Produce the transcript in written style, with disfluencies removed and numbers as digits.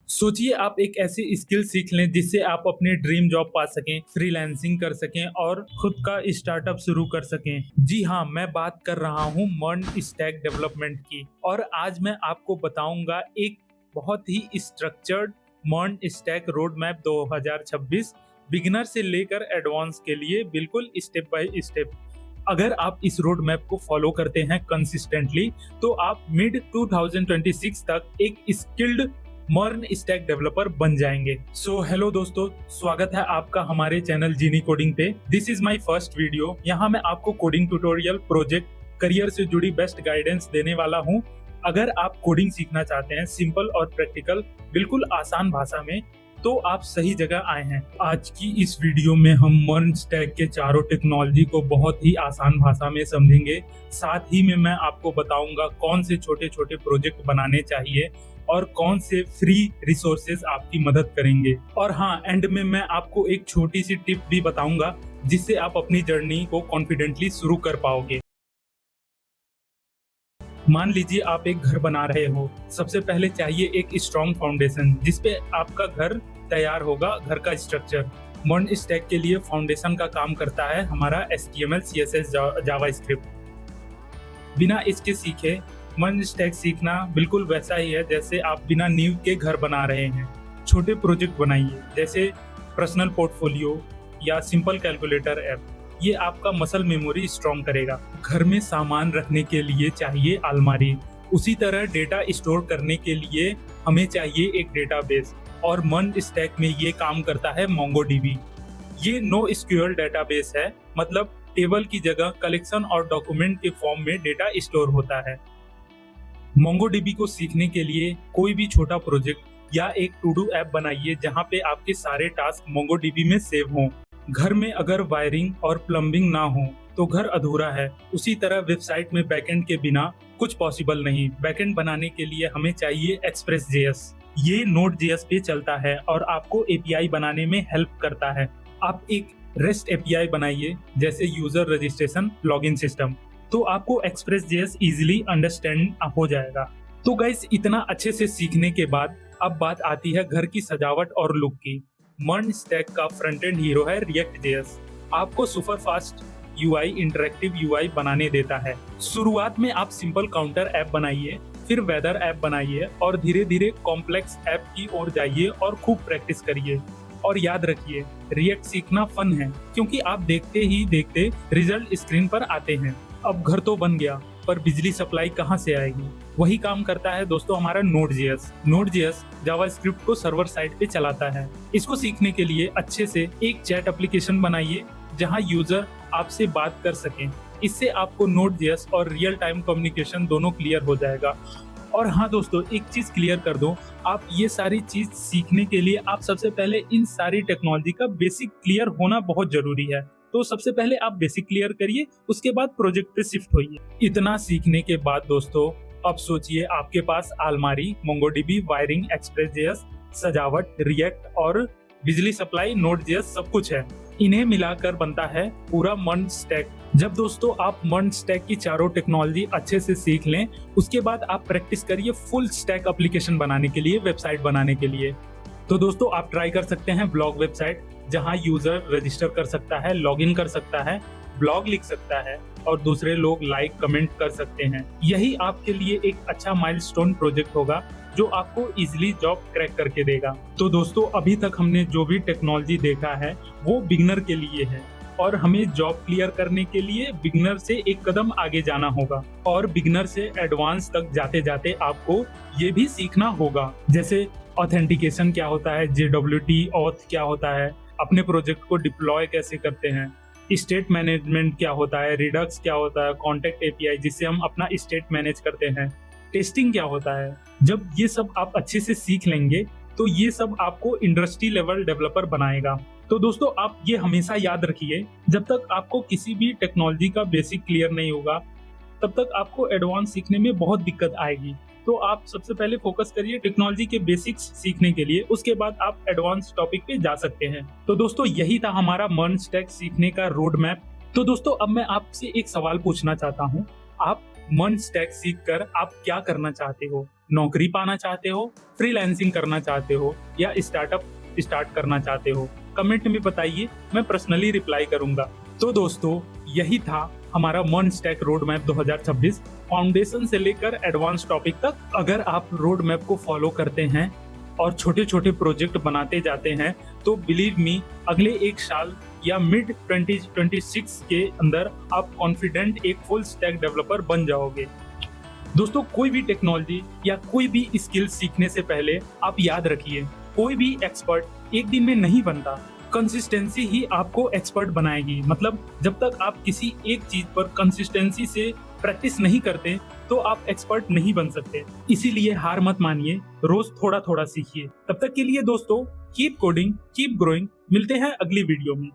सोचिए आप एक ऐसी स्किल सीख लें जिससे आप अपनी ड्रीम जॉब पा सकें, फ्रीलांसिंग कर सकें और खुद का स्टार्टअप शुरू कर सकें। जी हाँ, मैं बात कर रहा हूँ मर्न स्टैक डेवलपमेंट की और आज मैं आपको बताऊंगा एक बहुत ही structured MERN stack road map 2026 beginner से लेकर एडवांस के लिए बिल्कुल स्टेप बाय स्टेप। अगर आप इस रोड मैप को फॉलो करते हैं कंसिस्टेंटली तो आप मिड 2026 तक एक स्किल्ड मर्न स्टैक डेवलपर बन जाएंगे। सो हेलो दोस्तों, स्वागत है आपका हमारे चैनल जीनी कोडिंग पे। This is my first video. यहाँ मैं आपको कोडिंग ट्यूटोरियल, प्रोजेक्ट, करियर से जुड़ी बेस्ट गाइडेंस देने वाला हूँ। अगर आप कोडिंग सीखना चाहते हैं सिंपल और प्रैक्टिकल, बिल्कुल आसान भाषा में, तो आप सही जगह आए हैं। आज की इस वीडियो में हम मर्न स्टैक के चारों टेक्नोलॉजी को बहुत ही आसान भाषा में समझेंगे। साथ ही में मैं आपको बताऊंगा कौन से छोटे छोटे प्रोजेक्ट बनाने चाहिए और कौन से फ्री रिसोर्सेज आपकी मदद करेंगे। और हाँ, एंड में मैं आपको एक छोटी सी टिप भी बताऊंगा जिससे आप अपनी जर्नी को कॉन्फिडेंटली शुरू कर पाओगे। मान लीजिए आप एक घर बना रहे हो। सबसे पहले चाहिए एक स्ट्रॉन्ग फाउंडेशन जिसपे आपका घर तैयार होगा, घर का स्ट्रक्चर। मर्न स्टैक के लिए फाउंडेशन का काम करता है हमारा HTML, CSS, जावास्क्रिप्ट। बिना इसके सीखे मर्न स्टैक सीखना बिल्कुल वैसा ही है जैसे आप बिना नींव के घर बना रहे हैं। छोटे प्रोजेक्ट बनाइए जैसे पर्सनल पोर्टफोलियो या सिंपल कैलकुलेटर ऐप। ये आपका मसल मेमोरी स्ट्रॉन्ग करेगा। घर में सामान रखने के लिए चाहिए अलमारी। उसी तरह डेटा स्टोर करने के लिए हमें चाहिए एक डेटाबेस और मर्न स्टैक में ये काम करता है MongoDB। ये नो एसक्यूएल डेटाबेस है, मतलब टेबल की जगह कलेक्शन और डॉक्यूमेंट के फॉर्म में डेटा स्टोर होता है। MongoDB को सीखने के लिए कोई भी छोटा प्रोजेक्ट या एक टू डू ऐप बनाइए जहाँ पे आपके सारे टास्क MongoDB में सेव हों। घर में अगर वायरिंग और प्लम्बिंग ना हो तो घर अधूरा है। उसी तरह वेबसाइट में बैकएंड के बिना कुछ पॉसिबल नहीं। बैकएंड बनाने के लिए हमें चाहिए Express.js। ये Node.js पे चलता है और आपको API बनाने में हेल्प करता है। आप एक REST API बनाइए जैसे यूजर रजिस्ट्रेशन लॉगिन सिस्टम, तो आपको Express.js इजीली अंडरस्टैंड हो जाएगा। तो गाइस, इतना अच्छे से सीखने के बाद अब बात आती है घर की सजावट और लुक की। मर्न स्टैक का फ्रंट एंड हीरो है React.js। आपको super fast UI, interactive UI बनाने देता है। शुरुआत में आप सिंपल काउंटर ऐप बनाइए, फिर वेदर ऐप बनाइए और धीरे धीरे कॉम्प्लेक्स ऐप की ओर जाइए और खूब प्रैक्टिस करिए। और याद रखिए, रिएक्ट सीखना फन है क्योंकि आप देखते ही देखते रिजल्ट स्क्रीन पर आते हैं। अब घर तो बन गया, पर बिजली सप्लाई कहाँ से आएगी? वही काम करता है दोस्तों हमारा Node.js। Node.js जावास्क्रिप्ट को सर्वर साइड पे चलाता है। इसको सीखने के लिए अच्छे से एक चैट एप्लीकेशन बनाइए जहां यूजर आपसे बात कर सकें। इससे आपको Node.js और रियल टाइम कम्युनिकेशन दोनों क्लियर हो जाएगा। और हाँ दोस्तों, एक चीज क्लियर कर दो, आप ये सारी चीज सीखने के लिए आप सबसे पहले इन सारी टेक्नोलॉजी का बेसिक क्लियर होना बहुत जरूरी है। तो सबसे पहले आप बेसिक क्लियर करिए, उसके बाद प्रोजेक्ट पे शिफ्ट होइए। इतना सीखने के बाद दोस्तों, अब सोचिए आपके पास अलमारी, MongoDB, वायरिंग, Express.js, सजावट, रिएक्ट और बिजली सप्लाई Node.js सब कुछ है। इन्हें मिलाकर बनता है पूरा मर्न स्टैक। जब दोस्तों आप मर्न स्टैक की चारों टेक्नोलॉजी अच्छे से सीख लें, उसके बाद आप प्रैक्टिस करिए फुल स्टैक एप्लीकेशन बनाने के लिए, वेबसाइट बनाने के लिए। तो दोस्तों आप ट्राई कर सकते हैं ब्लॉग वेबसाइट, जहां यूजर रजिस्टर कर सकता है, लॉगिन कर सकता है, ब्लॉग लिख सकता है और दूसरे लोग लाइक कमेंट कर सकते हैं। यही आपके लिए एक अच्छा माइलस्टोन प्रोजेक्ट होगा जो आपको इजीली जॉब क्रैक करके देगा। तो दोस्तों, अभी तक हमने जो भी टेक्नोलॉजी देखा है वो बिगिनर के लिए है और हमें जॉब क्लियर करने के लिए बिगिनर से एक कदम आगे जाना होगा। और बिगिनर से एडवांस तक जाते जाते आपको ये भी सीखना होगा जैसे ऑथेंटिकेशन क्या होता है, JWT ऑथ क्या होता है, अपने प्रोजेक्ट को डिप्लॉय कैसे करते हैं, स्टेट मैनेजमेंट क्या होता है, रिडक्स क्या होता है, कॉन्टेक्ट API जिससे हम अपना स्टेट मैनेज करते हैं, टेस्टिंग क्या होता है। जब ये सब आप अच्छे से सीख लेंगे तो ये सब आपको इंडस्ट्री लेवल डेवलपर बनाएगा। तो दोस्तों आप ये हमेशा याद रखिए, जब तक आपको किसी भी टेक्नोलॉजी का बेसिक क्लियर नहीं होगा तब तक आपको एडवांस सीखने में बहुत दिक्कत आएगी। तो आप सबसे पहले फोकस करिए टेक्नोलॉजी के बेसिक्स सीखने के लिए, उसके बाद आप एडवांस टॉपिक पे जा सकते हैं। तो दोस्तों यही था हमारा मर्न स्टैक सीखने का रोड मैप। तो दोस्तों अब मैं आपसे एक सवाल पूछना चाहता हूँ, आप मन स्टैक सीख कर आप क्या करना चाहते हो? नौकरी पाना चाहते हो, फ्रीलांसिंग करना चाहते हो या स्टार्टअप स्टार्ट करना चाहते हो? कमेंट में बताइए, मैं पर्सनली रिप्लाई करूंगा। तो दोस्तों, यही था हमारा मन स्टैक रोड मैप 2026, फाउंडेशन से लेकर एडवांस टॉपिक तक। अगर आप रोड मैप को फॉलो करते हैं और छोटे छोटे प्रोजेक्ट बनाते जाते हैं तो बिलीव मी, अगले एक साल या मिड 2026 के अंदर आप कॉन्फिडेंट एक फुल स्टैक डेवलपर बन जाओगे। दोस्तों, कोई भी टेक्नोलॉजी या कोई भी स्किल सीखने से पहले आप याद रखिए, कोई भी एक्सपर्ट एक दिन में नहीं बनता। कंसिस्टेंसी ही आपको एक्सपर्ट बनाएगी। मतलब जब तक आप किसी एक चीज पर कंसिस्टेंसी से प्रैक्टिस नहीं करते तो आप एक्सपर्ट नहीं बन सकते। इसीलिए हार मत मानिए, रोज थोड़ा थोड़ा सीखिए। तब तक के लिए दोस्तों, कीप कोडिंग, कीप ग्रोइंग। मिलते हैं अगली वीडियो में।